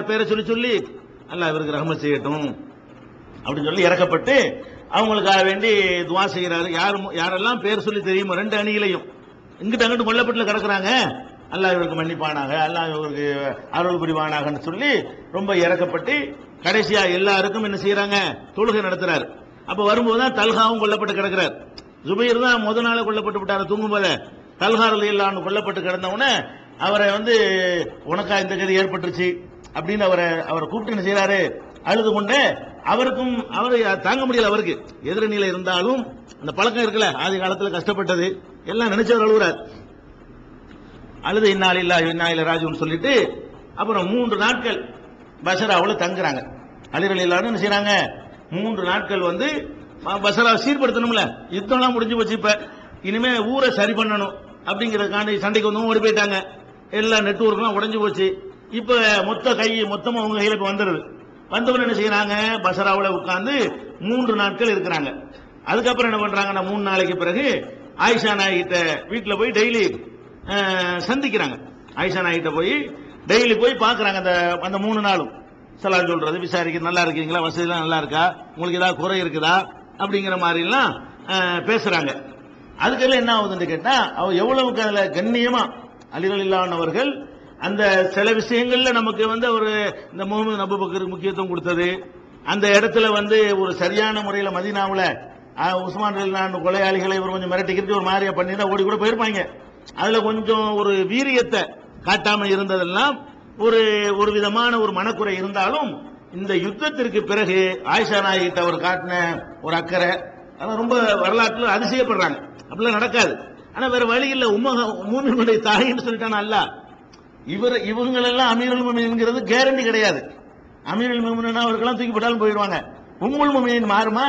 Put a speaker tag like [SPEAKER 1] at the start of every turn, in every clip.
[SPEAKER 1] பேரை சொல்லி சொல்லி அல்லாஹ் இவருக்கு ரஹ்மத் செய்யட்டும் அப்படின்னு சொல்லி இறக்கப்பட்டு அவங்களுக்காக வேண்டி துவா செய்யறாரு. யாரெல்லாம் பேர் சொல்லி தெரியுமோ ரெண்டு அணிகளையும் இங்கிட்ட அங்கிட்டு கொல்லப்பட்டு கிடக்குறாங்க, அல்லாஹ் இவருக்கு மன்னிப்பானாக, அல்லாஹ் இவருக்கு அருள் புரிவானாகன்னு சொல்லி ரொம்ப இறக்கப்பட்டு கடைசியா எல்லாருக்கும் என்ன செய்யறாங்க, தொழுகை நடத்துறாரு. அப்ப வரும்போதுதான் தல்ஹாவும் கொல்லப்பட்டு கிடக்கிறார். ஜுபைர் தான் முத நாள கொல்லப்பட்டு விட்டாரு. தூங்கும் போல தல்ஹா ரலியல்லாஹு கொல்லப்பட்டு கிடந்தவன அவரை உனக்கா இந்த கதி ஏற்பட்டுருச்சு அப்படின்னு அவரை கூப்பிட்டு என்ன செய்யறாரு, அழுது கொண்டு அவருக்கும் அவரை தாங்க முடியல. அவருக்கு எதிரணியில இருந்தாலும் அந்த பழக்கம் இருக்குல்ல, ஆதி காலத்துல கஷ்டப்பட்டது எல்லாம் நினைச்சவர் அழுகுறார். அழுது இன்னாலில்லாஹி வ இன்னா இலைஹி ராஜிஊன் சொல்லிட்டு அப்புறம் 3 நாட்கள் பஸ்ராவுல தங்குறாங்க. அலி ரலியல்லாஹு என்ன செய்றாங்க, 3 நாட்கள் பஸ்ராவை சீர்படுத்தணும்ல, யுத்தம்லாம் முடிஞ்சு போச்சு. இப்ப இனிமே ஊரை சரி பண்ணணும் அப்படிங்கறதுக்காண்டி சண்டைக்கு ஓடி போயிட்டாங்க. எல்லா நெட்வொர்க்லாம் உடைஞ்சு போச்சு. இப்ப மொத்தமா அவங்க கையில வந்துருது. வந்தவங்க என்ன செய்யறாங்க, பஸ்ராவுல உட்கார்ந்து 3 நாட்கள் இருக்கிறாங்க. அதுக்கப்புறம் என்ன பண்றாங்கன்னா 3 நாளைக்கு பிறகு ஆயிஷா நாயிட்ட வீட்டுல போய் டெய்லி சந்திக்கிறாங்க. ஆயிஷா நாயிட்ட போய் டெய்லி போய் பாக்குறாங்க. அந்த 3 நாளும் சலாம் சொல்றது, விசாரிக்க, நல்லா இருக்கீங்களா, வசதி எல்லாம் நல்லா இருக்கா, உங்களுக்கு ஏதாவது குறை இருக்குதா அப்படிங்கிற மாதிரி எல்லாம் பேசுறாங்க. அதுக்கெல்லாம் என்ன ஆகுதுன்னு கேட்டா, அவ எவ்வளவுக்கு அதுல கண்ணியமா அலி ரலியல்லாஹு அவர்கள் அந்த சில விஷயங்கள்ல நமக்கு ஒரு இந்த முஹம்மது அபூபக்கருக்கு முக்கியத்துவம் கொடுத்தது, அந்த இடத்துல ஒரு சரியான முறையில் மதீனாவுல உஸ்மான் ரலியல்லாஹு கொலையாளிகளை கொஞ்சம் மிரட்டிக்கிட்டு ஒரு மாதிரியா பண்ணி தான் ஓடி கூட போயிருப்பாங்க. அதுல கொஞ்சம் ஒரு வீரியத்தை காட்டாம இருந்ததெல்லாம் ஒரு விதமான ஒரு மனக்குறை இருந்தாலும், இந்த யுத்தத்திற்கு பிறகு ஆயிஷா நாயிட்ட அவர் காட்டின ஒரு அக்கறை ரொம்ப வரலாற்றுல அதிசயப்படுறாங்க. அப்படிலாம் நடக்காது. ஆனா வேற வழி இல்ல, மூமின்களுடைய தாயின்னு சொல்லிட்டானா அல்லாஹ். இவங்களெல்லாம் அமீருல் முஃமினீன்ங்கிறது கேரண்டி கிடையாது. அமீருல் முஃமினீன் அவர்களெல்லாம் தூக்கி போட்டாலும் போயிடுவாங்க. உம்முல் முஃமினீன் மாறுமா?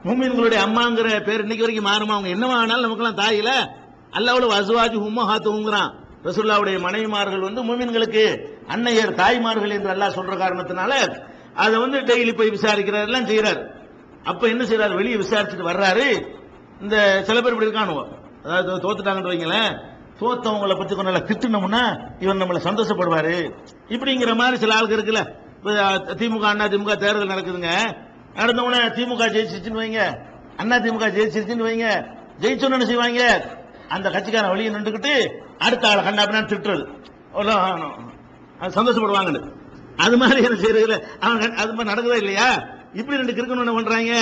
[SPEAKER 1] முஃமின்களுடைய அம்மாங்கிற பேர் இன்னைக்கு வரைக்கும் மாறுமா? அவங்க என்னவா ஆனாலும் நமக்கெல்லாம் தாயில அல்லாஹ்வுல அஸ்வாஜு உம்மஹாத்துஹும்ங்கறான். ரசூலுல்லாஹ்வுடைய மனைவிமார்கள் முஃமின்களுக்கு அன்னையர் தாய்மார்கள் என்று அல்லாஹ் சொல்ற காரணத்தினால அதை டெய்லி போய் விசாரிக்கிறார், எல்லாம் செய்யறாரு. அப்ப என்ன செய்யறாரு, வெளியே விசாரிச்சுட்டு வர்றாரு. இந்த சில பேர் இப்படி இருக்கானுவோ, அதாவது தோத்துட்டாங்கன்னு வைங்களேன், தோத்தவங்களை பத்தி கொஞ்சம் நல்லா திட்டுனோம்னா இவன் நம்மளை சந்தோஷப்படுவாரு இப்படிங்கிற மாதிரி சில ஆளுக்கு இருக்குல்ல. திமுக அண்ணா திமுக தேர்தல் நடக்குதுங்க, நடந்தவன திமுக ஜெயிச்சிருச்சுன்னு வைங்க, அண்ணா திமுக ஜெயிச்சிருச்சுன்னு வைங்க, ஜெயிச்சோன்னு என்ன செய்வாங்க, அந்த கட்சிக்காரன் வெளியே நின்றுக்கிட்டு அடுத்த ஆளை கண்டாபினா திட்டுறது, சந்தோஷப்படுவாங்க. அது மாதிரி என்ன செய்யறது, அது மாதிரி நடக்குதா இல்லையா? இப்படி 2 கிறுக்கணும் என்ன பண்றாங்க,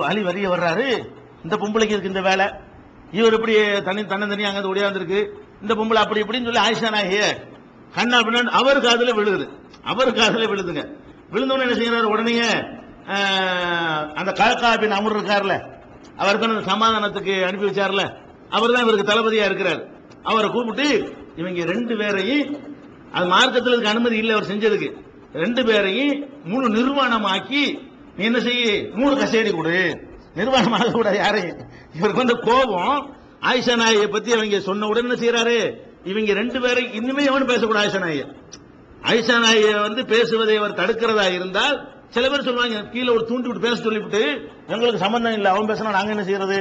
[SPEAKER 1] அலி வரிய வர்றாரு, இந்த பொம்பளைக்கு இருக்கு இந்த வேலை, இவர் எப்படி தன்னந்தனியா அங்க ஒடியாந்துருக்கு, இந்த பொம்பளை அப்படி இப்படின்னு சொல்லி ஆயிஷா நாயகிய கண்ணா பின்னாடி அவர் காதுல விழுதுங்க. விழுந்தவன என்ன செய்யறாரு, உடனே அந்த கலக்காபின் அமர் இருக்காருல, அவர் தான் சமாதானத்துக்கு அனுப்பி வச்சார்ல, அவர் தான் இவருக்கு தளபதியா இருக்கிறார். அவரை கூப்பிட்டு இவங்க 2 பேரையும், அது மார்க்கத்தில் இதுக்கு அனுமதி இல்லை அவர் செஞ்சதுக்கு, 2 பேரையும் முழு நிர்வாணமாக்கி நீ என்ன செய்ய, 3 கசேடி கொடு, நிர்வாணமாக கூட யாரையும். இவருக்கு கோபம் ஆயிஷா நாயை பத்தி அவங்க சொன்ன உடனே என்ன செய்யறாரு, இவங்க 2 பேரை இனிமே எவனும் பேசக்கூடாது. ஆயிஷா நாயை பேசுவதை அவர் தடுக்கிறதா இருந்தால், சில பேர் சொல்லுவாங்க கீழே ஒரு தூண்டி விட்டு பேச சொல்லிவிட்டு எங்களுக்கு சம்பந்தம் இல்லை, அவன் பேசினா நாங்க என்ன செய்யறது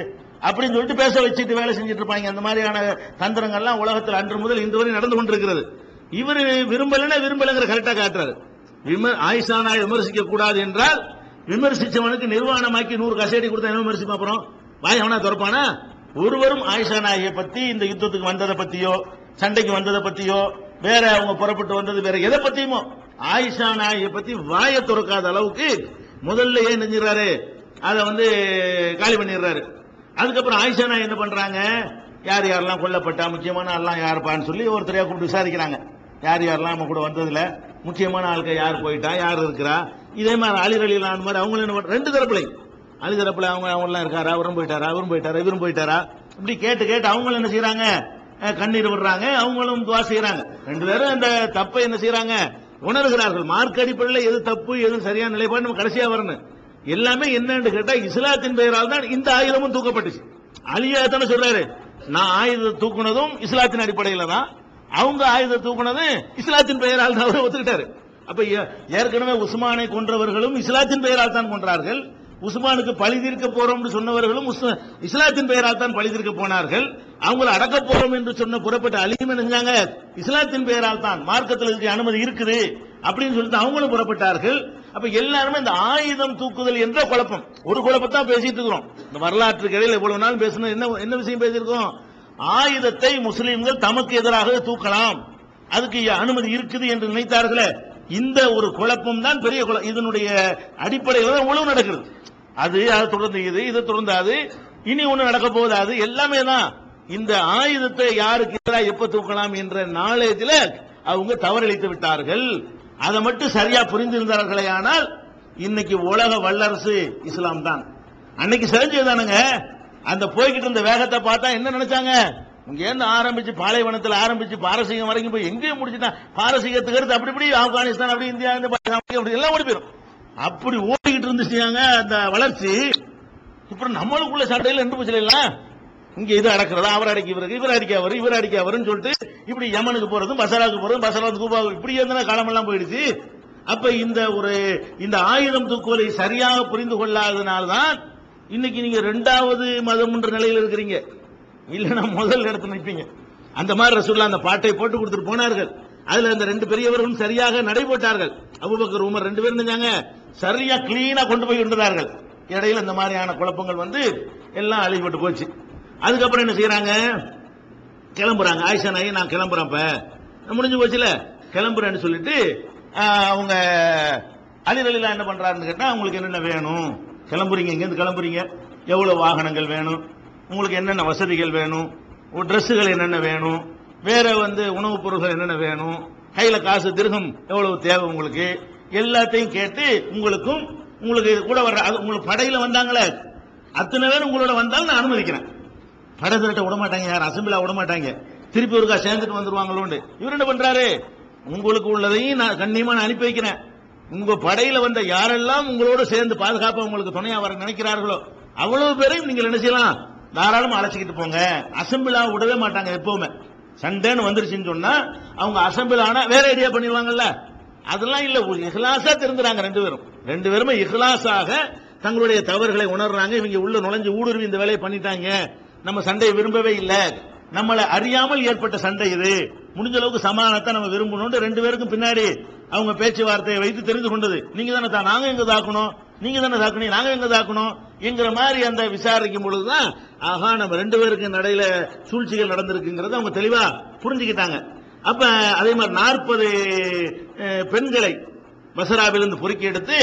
[SPEAKER 1] அப்படின்னு சொல்லிட்டு பேச வச்சுட்டு வேலை செஞ்சுட்டு இருப்பாங்க. அந்த மாதிரியான தந்திரங்கள்லாம் உலகத்தில் அன்று முதல் இன்று வரை நடந்து கொண்டிருக்கிறது. இவர் விரும்பலங்கிற கரெக்டா காட்டுறாரு. ஆயிஷா நாயை விமர்சிக்க கூடாது என்றால், விமர்சிச்சவனுக்கு நிர்வாணமாக்கி 100 கசேடி கொடுத்தா என்ன விமர்சிப்பா, அப்புறம் வாய் அவனா திறப்பானா? ஒருவரும் ஆயிஷா நாயை பத்தி, இந்த யுத்தத்துக்கு வந்ததை பத்தியோ, சண்டைக்கு வந்ததை பத்தியோ, வேற அவங்க புறப்பட்டு வந்தது வேற எதை பத்தியுமோ, ஆயிஷா நாயை பத்தி வாயை திறக்காத அளவுக்கு முதல்ல ஏன் செஞ்சிடறாரு, அதை காலி பண்ணிடுறாரு. அதுக்கப்புறம் ஆயிஷா நாய் என்ன பண்றாங்க, யார் யாரெல்லாம் கொல்லப்பட்டா, முக்கியமான ஆள்லாம் யாருப்பான்னு சொல்லி ஒருத்தரையா கூப்பிட்டு விசாரிக்கிறாங்க. யார் யாரெல்லாம் நம்ம கூட வந்ததுல முக்கியமான ஆளுக்கு யார் போயிட்டா, யார் இருக்கிறா. இதே மாதிரி அலி ரலியல்லாஹு மாதிரி அவங்களும் என்ன பண்ற, 2 தரப்புலையும் அலி தரப்புல அவங்க எல்லாம் இருக்காரா, அவரும் போயிட்டாரா, இவரும் போயிட்டாரா, இப்படி கேட்டு அவங்களும் என்ன செய்யறாங்க, கண்ணீர் விடுறாங்க, அவங்களும் துவா செய்யறாங்க. 2 பேரும் அந்த தப்பை என்ன செய்யறாங்க, உணர்கிறார்கள். மார்க் அடிப்படையில் எது தப்பு எது சரியான நிலைப்பாடு நம்ம கடைசியா வரணும். எல்லாமே என்னன்னு கேட்டா, இஸ்லாத்தின் பெயரால் தான் இந்த ஆயுதமும் தூக்கப்பட்டுச்சு. அலியா தானே சொல்றாரு, நான் ஆயுதத்தை தூக்குனதும் இஸ்லாத்தின் அடிப்படையில தான், அவங்க ஆயுதத்தை தூக்குனது இஸ்லாத்தின் பெயரால் தான் அவர் ஒத்துக்கிட்டாரு. அப்ப ஏற்கனவே உஸ்மானை கொன்றவர்களும் இஸ்லாத்தின் பெயரால் தான் கொன்றார்கள், உஸ்மானுக்கு பழி தீர்க்க போறோம் சொன்னவர்களும் இஸ்லாத்தின் பெயரால் தான் பழி தீர்க்க போனார்கள். அவங்களை அடக்க போறோம் என்று சொன்ன புறப்பட்ட அலியும் நினைஞ்சாங்க இஸ்லாத்தின் பெயரால் தான் மார்க்கத்தில் இருக்க அனுமதி இருக்குது அப்படின்னு சொல்லிட்டு அவங்களும் புறப்பட்டார்கள். அப்ப எல்லாருமே இந்த ஆயுதம் தூக்குதல் என்ற குழப்பம், ஒரு குழப்பத்தான் பேசிட்டு இருக்கிறோம். இந்த வரலாற்றுக்கு இடையில இவ்வளவு நாள் பேசணும், என்ன விஷயம் பேசியிருக்கோம்? ஆயுதத்தை முஸ்லிம்கள் தமக்கு எதிராக தூக்கலாம், அதுக்கு அனுமதி இருக்குது என்று நினைத்தார்களே, இந்த ஒரு குழப்பம் தான் பெரிய குழப்பம். இதனுடைய அடிப்படையில் தான் உழவு நடக்கிறது. அது தொடர்ந்து இது தொடர்ந்து அது, இனி ஒண்ணு நடக்க போகுது, அது எல்லாமே தான் இந்த ஆயுதத்தை யாருக்கு எதிராக எப்ப தூக்கலாம் என்ற நாளேஜில் அவங்க தவறளித்து விட்டார்கள். அதை மட்டும் சரியா புரிந்திருந்தார்களே ஆனால் இன்னைக்கு உலக வல்லரசு இஸ்லாம் தான். அன்னைக்கு செஞ்சதுதானுங்க. அந்த போய்கிட்டு இருந்த வேகத்தை பார்த்தா என்ன நினைச்சாங்க? இங்க இருந்து ஆரம்பிச்சு பாலைவனத்தில் ஆரம்பிச்சு பாரசீகம் வரைக்கும் போய் எங்கேயும் முடிச்சுட்டா, பாரசீகத்துக்கு அடுத்து அப்படி இப்படி ஆப்கானிஸ்தான், அப்படி இந்தியா, அப்படி எல்லாம் ஓடி போயிடும். அப்படி ஓடிக்கிட்டு இருந்துச்சாங்க அந்த வளர்ச்சி. இப்ப நம்மளுக்குள்ள சண்டையில் நின்று போச்சு. இங்க இது அடக்கிறதா, அவர் அடிக்க இவருக்கு, இவர் அடிக்க அவர், இவர் அடிக்க அவருன்னு சொல்லிட்டு இப்படி யமனுக்கு போறதும் பசராக்கு போறதும் பசரா கூபாவுக்கு இப்படி இருந்தா காலமெல்லாம் போயிடுச்சு. அப்ப இந்த ஆயுதம் தூக்குவதை சரியாக புரிந்து கொள்ளாதனால்தான் இன்னைக்கு நீங்க இரண்டாவது மதம் என்ற நிலையில் இருக்கிறீங்க. இல்லைன்னா முதல் இடத்துல நிற்பீங்க. அந்த மாதிரி ரசூலுல்லாஹ் அந்த பாட்டை போட்டு கொடுத்துட்டு போனார்கள். அதுல அந்த ரெண்டு பெரியவர்களும் சரியாக நடைபோட்டார்கள். அபூபக்கர் உமர் ரெண்டு பேரும் நினைச்சாங்க சரியா கிளீனா கொண்டு போய் கொண்டார்கள். இடையில இந்த மாதிரியான குழப்பங்கள் வந்து எல்லாம் அழிப்பட்டு போச்சு. அதுக்கப்புறம் என்ன செய்யறாங்க? கிளம்புறாங்க. ஆயிஷா நாயகி நான் கிளம்புறேன், இப்ப முடிஞ்சு போச்சுல, கிளம்புறேன்னு சொல்லிட்டு அவங்க அலி ரலியல்லாஹு என்ன பண்றாருன்னு கேட்டா, உங்களுக்கு என்னென்ன வேணும், கிளம்புறீங்க, இங்கிருந்து கிளம்புறீங்க, எவ்வளவு வாகனங்கள் வேணும், உங்களுக்கு என்னென்ன வசதிகள் வேணும், டிரெஸ்ஸுகள் என்னென்ன வேணும், வேற உணவுப் பொருட்கள் என்னென்ன வேணும், கையில காசு திருகம் எவ்வளவு தேவை, உங்களுக்கு எல்லாத்தையும் கேட்டு உங்களுக்கு கூட வர்ற உங்களுக்கு படையில வந்தாங்களே அத்தனை பேர் உங்களோட வந்தாலும் நான் அனுமதிக்கிறேன். படை திரட்ட விட மாட்டாங்க, யார் அசம்பிளா விட மாட்டாங்க, திருப்பி ஒருக்கா சேர்ந்துட்டு வந்துருவாங்களோண்டு. இவர் என்ன பண்றாரு? உங்களுக்கு உள்ளதையும் நான் கண்ணியமா அனுப்பி வைக்கிறேன். உங்க படையில வந்த யாரெல்லாம் உங்களோட சேர்ந்து பாதுகாப்பா உங்களுக்கு துணையா வர நினைக்கிறார்களோ அவ்வளவு பேரையும் நீங்கள் என்ன செய்யலாம், தாராளமா அழைச்சிக்கிட்டு போங்க. அசம்பிளா விடவே மாட்டாங்க. எப்பவுமே சண்டைன்னு வந்துருச்சுன்னு சொன்னா அவங்க அசம்பிள் ஆனா வேற ஐடியா பண்ணிடுவாங்கல்ல. அதெல்லாம் இல்ல, இஹ்லாஸா தெரிஞ்சுறாங்க. ரெண்டு பேருமே இஹ்லாஸாக தங்களுடைய தவறுகளை உணர்றாங்க. இவங்க உள்ள நுழைஞ்சு ஊடுருவி இந்த வேலையை பண்ணிட்டாங்க, நம்ம சண்டையை விரும்பவே இல்லை, நம்மளை அறியாமல் ஏற்பட்ட சண்டை, இது முடிஞ்ச அளவுக்கு சமாதானத்தை நம்ம விரும்பணும். ரெண்டு பேருக்கும் பின்னாடி அவங்க பேச்சுவார்த்தையை வைத்து தெரிந்து கொண்டது, நீங்க தானே நாங்க எங்க தாக்கணும், நீங்க தானே தாக்கணும், நாங்க எங்க தாக்கணும் என்கிற மாதிரி அந்த விசாரிக்கும் பொழுதுதான் ஆகா நம்ம ரெண்டு பேருக்கு நடையில சூழ்ச்சிகள் நடந்திருக்குங்கிறத அவங்க தெளிவா புரிஞ்சுக்கிட்டாங்க. அப்ப அதே மாதிரி 40 பெண்களை பசராவிலிருந்து பொறுக்கி எடுத்து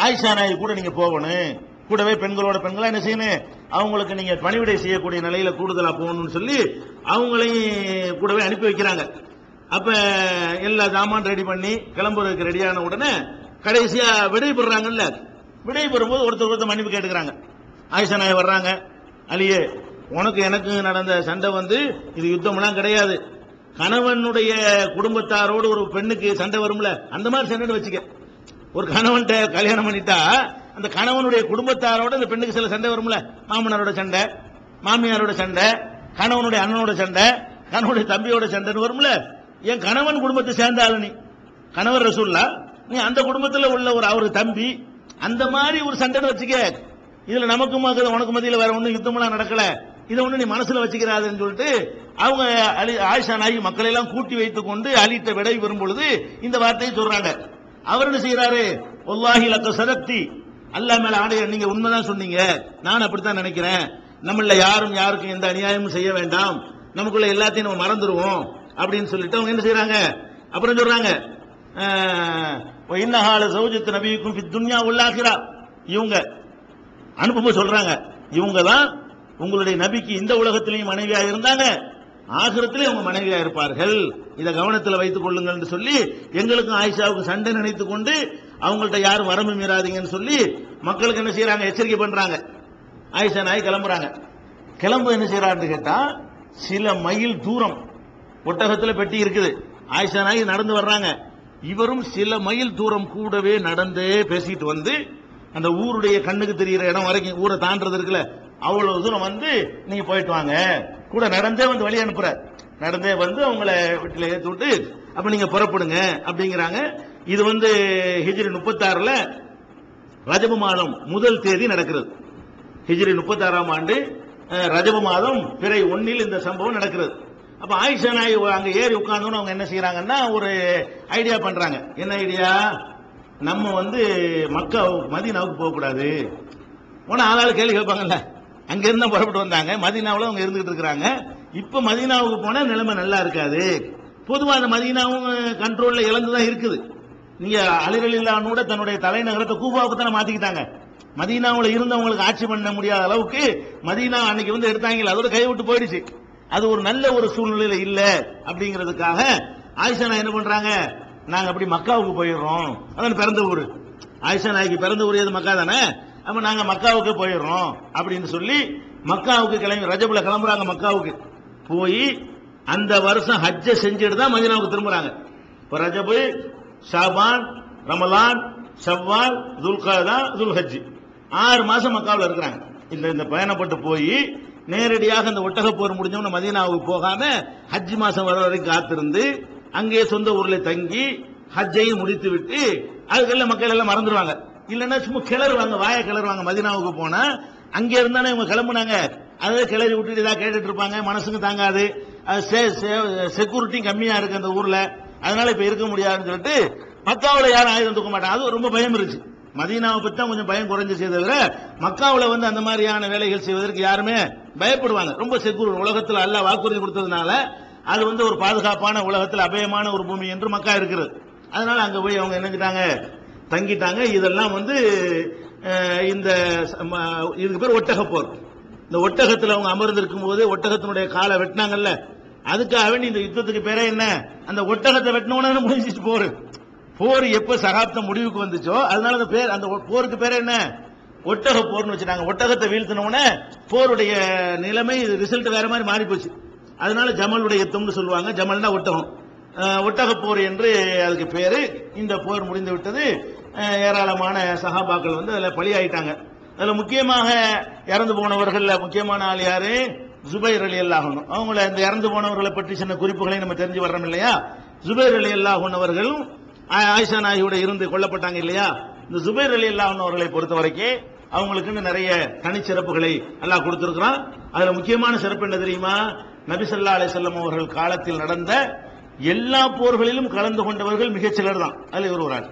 [SPEAKER 1] ஆயிஷா நாயகி கூட நீங்க போகணும், கூடவே பெண்களா என்ன செய்யணும், அவங்களுக்கு நீங்க பணிவிடை செய்யக்கூடிய நிலையில கூடுதலா போகணும்னு சொல்லி அவங்களையும் கூடவே அனுப்பி வைக்கிறாங்க. அப்ப எல்லா ஜாமான் ரெடி பண்ணி கிளம்புறதுக்கு ரெடியான உடனே கடைசியா விடை பெறாங்கல்ல, விடை பெறும்போது ஒருத்தர் மன்னிப்பு கேட்டுக்கிறாங்க. ஆயிஷா நாயகி வர்றாங்க, அலியே உனக்கு எனக்கு நடந்த சண்டை இது யுத்தம்லாம் கிடையாது, கணவனுடைய குடும்பத்தாரோடு ஒரு பெண்ணுக்கு சண்டை வரும்ல அந்த மாதிரி சண்டை வச்சுக்க. ஒரு கணவன்கிட்ட கல்யாணம் பண்ணிட்டா அந்த கணவனுடைய குடும்பத்தாரோட அந்த பெண்ணுக்கு சில சண்டை வரும்ல, மாமனாரோட சண்டை, மாமியாரோட சண்டை, கணவனுடைய அண்ணனோட சண்டை, கணவனுடைய தம்பியோட சண்டைன்னு வரும்ல. என் கணவன் குடும்பத்தை சேர்ந்தாலும் நீ கணவர் ரசூலுல்லாஹ், நீ அந்த குடும்பத்தில் உள்ள ஒரு அவரு தம்பி, அந்த மாதிரி ஒரு சண்டைன்னு வச்சுக்க. இதுல நமக்கும் உனக்கு மத்தியில் வேற ஒன்னும் யுத்தமெல்லாம் நடக்கல, இதை ஒண்ணு நீ மனசுல வச்சுக்கிறாதுன்னு சொல்லிட்டு அவங்க ஆயிஷா நாயகி மக்களை எல்லாம் கூட்டி வைத்துக் கொண்டு அலிட்ட விடை வரும் பொழுது இந்த வார்த்தையை சொல்றாங்க. அவர் என்ன செய்யறாரு, வல்லாஹி லக்க சதக்தி, அல்லாஹ் மேல ஆணைய நீங்க உண்மைதான் சொன்னீங்க, நான் அப்படித்தான் நினைக்கிறேன், நம்மள யாருக்கும் எந்த அநியாயமும் செய்ய வேண்டாம், நமக்குள்ள எல்லாத்தையும் நம்ம மறந்துடுவோம் அப்படின்னு சொல்லிட்டு அவங்க என்ன செய்யறாங்க, அப்புறம் சொல்றாங்க இன்னஹால சௌஜத்து நபியுக்கும் ஃபித் துன்யா வல் ஆகிரா, இவங்க அனுப்பும்போது சொல்றாங்க இவங்க தான் உங்களுடைய நபிக்கு இந்த உலகத்திலையும் மனைவியா இருந்தாங்க, ஆகிரத்திலே அவங்க மனைவியா இருப்பார்கள், இதை கவனத்தில் வைத்துக் கொள்ளுங்கள் என்று சொல்லி எங்களுக்கும் ஆயிஷாவுக்கு சண்டை நினைத்துக் கொண்டு அவங்கள்ட்ட யாரும் வரம்பு மீறாதீங்கன்னு சொல்லி மக்களுக்கு என்ன செய்யறாங்க, எச்சரிக்கை பண்றாங்க. ஆயிஷா நாயகி கிளம்புறாங்க. கிளம்பு என்ன செய்யறான்னு கேட்டா சில மைல் தூரம் ஒட்டகத்தில் பெட்டி இருக்குது, ஆயிஷா நாயகி நடந்து வர்றாங்க, இவரும் சில மைல் தூரம் கூடவே நடந்தே பேசிட்டு அந்த ஊருடைய கண்ணுக்கு தெரிகிற இடம் வரைக்கும், ஊரை தாண்டது இருக்குல்ல அவ்வளவு தூரம் நீங்க போயிட்டு வாங்க, கூட நடந்தே வழி அனுப்புற, நடந்தே அவங்கள வீட்டில் ஏற்றி விட்டு அப்ப நீங்க புறப்படுங்க அப்படிங்கிறாங்க. இது ஹிஜ்ரி 36 ரஜபு மாதம் முதல் தேதி நடக்கிறது. ஹிஜ்ரி 36ஆம் ஆண்டு ரஜப மாதம் பிறை 1 இந்த சம்பவம் நடக்கிறது. அப்ப ஆயிஷா நாய் அங்க ஏறி உட்கார்ந்தோன்னு அவங்க என்ன செய்யறாங்கன்னா ஒரு ஐடியா பண்றாங்க. என்ன ஐடியா? நம்ம வந்து மக்கா மதீனாவுக்கு போக கூடாது. உடனே ஆளாள் கேள்வி கேட்பாங்கல்ல, அங்க இருந்தா புறப்பட்டு வந்தாங்க, மதீனாவுல அவங்க இருந்துகிட்டு இருக்கிறாங்க. இப்ப மதீனாவுக்கு போனா நிலைமை நல்லா இருக்காது. பொதுவா அந்த மதீனாவும் கண்ட்ரோல்ல இழந்துதான் இருக்குது. நீங்க அலி ரலியல்லாஹு அன்ஹு தன்னுடைய தலைநகரத்தை கூபாவுக்கு தானே மாத்திக்கிட்டாங்க. மதீனாவுல இருந்தவங்களுக்கு ஆட்சி பண்ண முடியாத அளவுக்கு மதீனா அன்னைக்கு வந்து எடுத்தாங்க, அதோட கை விட்டு போயிடுச்சு. அது ஒரு நல்ல ஒரு சூழ்நிலையில இல்ல அப்படிங்கிறதுக்காக ஆயிஷா நாய் என்ன பண்றாங்க, நாங்க அப்படி மக்காவுக்கு போயிடுறோம். அதான் பிறந்த ஊரு, ஆயிஷா நாய்க்கு பிறந்த ஊர் எது மக்கா தானே. அப்ப நாங்க மக்காவுக்கு போயிடுறோம் அப்படின்னு சொல்லி மக்காவுக்கு கிளம்பி ரஜபுல கிளம்புறாங்க. மக்காவுக்கு போய் அந்த வருஷம் ஹஜ்ஜை செஞ்சுட்டு தான் மதீனாவுக்கு திரும்புறாங்க. இப்ப ரஜபு, ஷாபான், ரமலான், ஷவ்வால், துல்காதா, துல்ஹஜ் 6 மாசம் மக்காவில் இருக்கிறாங்க. இந்த பயணப்பட்டு போய் நேரடியாக இந்த ஒட்டக போர் முடிஞ்சவன மதீனாவுக்கு போகாம ஹஜ் மாசம் வர வரைக்கும் காத்திருந்து அங்கே சொந்த ஊர்ல தங்கி ஹஜ்ஜையும் முடித்து விட்டு அதுக்கெல்லாம் மக்கள் எல்லாம் மறந்துடுவாங்க. இல்லைன்னா சும்மா கிளறுவாங்க, வாயை கிளறுவாங்க. மதீனாவுக்கு போனா அங்க இருந்தானே இவங்க கிளம்புனாங்க, அதை கிளறி விட்டுட்டு ஏதாவது கேட்டுட்டு இருப்பாங்க, மனசுக்கு தாங்காது. செக்யூரிட்டி கம்மியா இருக்கு அந்த ஊர்ல, அதனால இப்ப இருக்க முடியாதுன்னு சொல்லிட்டு மக்காவுல யாரும் ஆயுதம் தூக்க மாட்டாங்க. அது ரொம்ப பயம் இருந்துச்சு. மதீனாவை பத்தி தான் கொஞ்சம் பயம் குறைஞ்சு செய்ததுல மக்காவுல வந்து அந்த மாதிரியான வேலைகள் செய்வதற்கு யாருமே பயப்படுவாங்க. ரொம்ப செக்யூர் உலகத்தில் அல்லாஹ் வாக்குறுதி கொடுத்ததுனால அது வந்து ஒரு பாதுகாப்பான உலகத்தில் அபயமான ஒரு பூமி என்று மக்கா இருக்கிறது. அதனால அங்க போய் அவங்க என்னங்கிட்டாங்க, தங்கிட்டாங்க. இதெல்லாம் வந்து இந்த இதுக்கு பேர் ஒட்டக போர். இந்த ஒட்டகத்தில் அவங்க அமர்ந்திருக்கும் போது ஒட்டகத்தினுடைய காலை வெட்டினாங்கல்ல, அதுக்காக வேண்டி இந்த யுத்தத்துக்கு பேரே என்ன, அந்த ஒட்டகத்தை வெட்டினோன்னு முடிஞ்சிச்சு போர். போர் எப்ப சகாப்தம் முடிவுக்கு வந்துச்சோ அதனால அந்த பேர், அந்த போருக்கு பேர் என்ன, ஒட்டக போர்னு வச்சுட்டாங்க. ஒட்டகத்தை வீழ்த்தினோட போருடைய நிலைமை ரிசல்ட் வேற மாதிரி மாறி போச்சு. அதனால ஜமலுடைய யுத்தம்னு சொல்லுவாங்க. ஜமல்னா ஒட்டகம், ஒட்டக போர் என்று அதுக்கு பேரு. இந்த போர் முடிந்து விட்டது. ஏராளமான சஹாபாக்கள் வந்து அதுல பலியாயிட்டாங்க. அதுல முக்கியமாக இறந்து போனவர்கள் முக்கியமான ஆள் யாரு, ஜுபைர் ரலியல்லாஹு அன்ஹு. அவங்கள இந்த இறந்து போனவர்களை பற்றி சின்ன குறிப்புகளை நம்ம தெரிஞ்சு வர்றோம் இல்லையா. ஜுபைர் ரலியல்லாஹு அன்ஹு அவர்களும் ஆயிஷா நாயோட இருந்து கொல்லப்பட்டாங்க இல்லையா. இந்த ஜுபைர் ரலியல்லாஹு அன்ஹு அவர்களை பொறுத்த வரைக்கும் அவங்களுக்கு நிறைய தனிச்சிறப்புகளை அல்லாஹ் கொடுத்திருக்கிறான். அதுல முக்கியமான சிறப்பு என்ன தெரியுமா, நபி ஸல்லல்லாஹு அலைஹி வஸல்லம் அவர்கள் காலத்தில் நடந்த எல்லா போர்களிலும் கலந்து கொண்டவர்கள் மிகச்சிலர் தான். அதுல இவர் ஒரு ஆள்.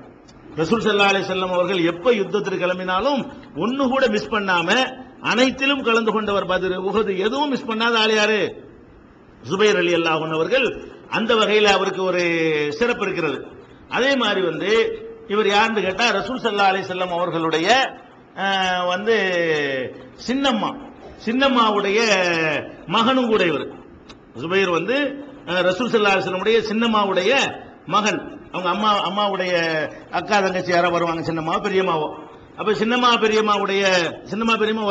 [SPEAKER 1] ரசூல் ஸல்லல்லாஹு அலைஹி வஸல்லம் அவர்கள் எப்ப யுத்தத்திற்கு கிளம்பினாலும் ஒன்னு கூட மிஸ் பண்ணாம அனைத்திலும் கலந்து கொண்டவர். பத்ர், உஹது எதுவும் மிஸ் பண்ணாத ஆள் யாரு, ஜுபைர் ரலியல்லாஹு அன்ஹு அவர்கள். அந்த வகையில் அவருக்கு ஒரு சிறப்பு இருக்கிறது. அதே மாதிரி வந்து இவர் யாருன்னு கேட்டா ரசூல் ஸல்லல்லாஹு அலைஹி வஸல்லம் அவர்களுடைய வந்து சின்னம்மாவுடைய மகனும் கூட இவர். ஜுபைர் வந்து ரசூல் ஸல்லல்லாஹு அலைஹி வஸல்லம் உடைய சின்னம்மாவுடைய மகன். அவங்க அம்மாவுடைய அக்கா தங்கச்சி யாரோ வருவாங்க, சின்னம்மாவோ பெரியம்மாவோ. அப்ப சின்னம்மா பெரியம்மா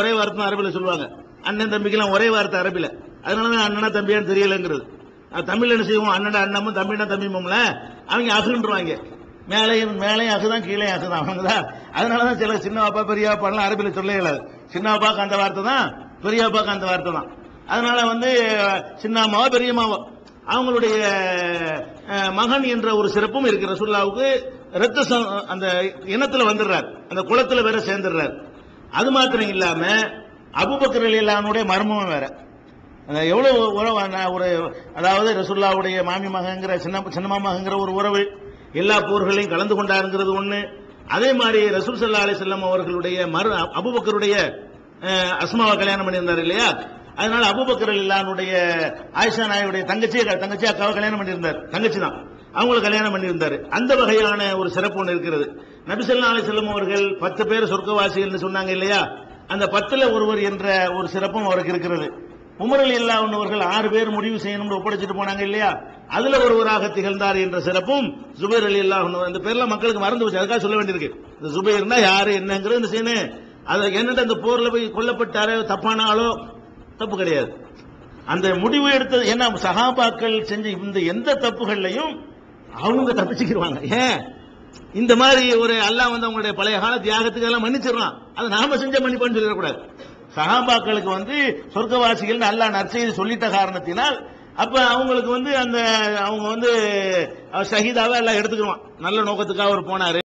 [SPEAKER 1] ஒரே வார்த்தை அரபில சொல்லுவாங்க. அண்ணன் தம்பிக்கெல்லாம் ஒரே வார்த்தை அரபில. அதனாலதான் அண்ணனா தம்பியான்னு தெரியலங்கிறது. தமிழ் என்ன செய்வோம், அண்ணன் அண்ணமும் தம்பினா தம்பிமோம்ல, அவங்க அகுன்றுவாங்க. மேலையும் அகுதான், கீழே அகுதான் அவங்கதான். அதனாலதான் சில சின்னப்பாப்பா பெரியப்பாலாம் அரபில சொல்ல இயலாது. சின்னப்பாக்கு அந்த வார்த்தை தான், பெரியப்பாக்கு அந்த வார்த்தை தான். அதனால வந்து சின்னம்மாவோ பெரியம்மாவோ அவங்களுடைய மகன் என்ற ஒரு சிறப்பும் இருக்கு. ரசூலுல்லாஹ்வுக்கு ரத்த அந்த இனத்துல வந்துடுறார், அந்த குலத்துல வேற சேர்ந்துடுறார். அது மாத்திரம் இல்லாம அபூபக்கர் ரலியல்லாஹு அன்ஹுடைய மர்மம் வேற. எவ்வளவு உறவு, ஒரு அதாவது ரசூலுல்லாஹ்வுடைய மாமி மகங்கிற சின்னம்மா மகங்கிற ஒரு உறவு, எல்லா போர்களையும் கலந்து கொண்டாருங்கிறது ஒண்ணு. அதே மாதிரி ரசூல் ஸல்லல்லாஹு அலைஹி வஸல்லம் அவர்களுடைய அபூபக்கருடைய அஸ்மாவை கல்யாணம் பண்ணியிருந்தார் இல்லையா. அதனால அபூபக்கர் ரலியல்லாஹு அன்ஹுடைய ஆயிஷா நாயுடைய தங்கச்சி அக்காவை கல்யாணம் பண்ணியிருந்தார், தங்கச்சி தான், அவங்களை கல்யாணம் பண்ணியிருந்தார். அந்த வகையான ஒரு சிறப்பு ஒன்று இருக்கிறது. நபி ஸல்லல்லாஹு அலைஹி வஸல்லம் அவர்கள் 10 பேர் சொர்க்கவாசிகள் சொன்னாங்க இல்லையா. அந்த 10ல ஒருவர் என்ற ஒரு சிறப்பும் அவருக்கு இருக்கிறது. உமர் ரலியல்லாஹு அன்ஹு அவர்கள் 6 பேர் முடிவு செய்யணும்னு ஒப்படைச்சிட்டு போனாங்க இல்லையா. அதுல ஒருவராக திகழ்ந்தார் என்ற சிறப்பும் ஜுபைர் ரலியல்லாஹு அன்ஹு. அந்த பேர்லாம் மக்களுக்கு மறந்து போச்சு, அதுக்காக சொல்ல வேண்டியிருக்கு. இந்த ஜுபைர்னா யாரு என்னங்கிறது இந்த சீனு. அது என்னட்டு அந்த போர்ல போய் கொல்லப்பட்டாரோ தப்பான ஆளோ தப்பு கிடையாது. அந்த முடிவு எடுத்தது என்ன, சஹாபாக்கள் செஞ்ச இந்த எந்த தப்புகள்லையும் அவங்க தப்பிச்சுக்கிடுவாங்க. ஏன் இந்த மாதிரி ஒரு அல்லாஹ் வந்து அவங்களுடைய பழைய கால தியாகத்துக்கு எல்லாம் மன்னிச்சிடலாம். அது நாம செஞ்ச மன்னிப்புன்னு சொல்லிடக்கூடாது. சஹாபாக்களுக்கு வந்து சொர்க்கவாசிகள் அல்லாஹ் நற்செய்தி சொல்லிட்ட காரணத்தினால் அப்ப அவங்களுக்கு வந்து அந்த அவங்க வந்து ஷஹீதாவை எல்லாம் எடுத்துக்குவான். நல்ல நோக்கத்துக்காக அவர் போனாரு.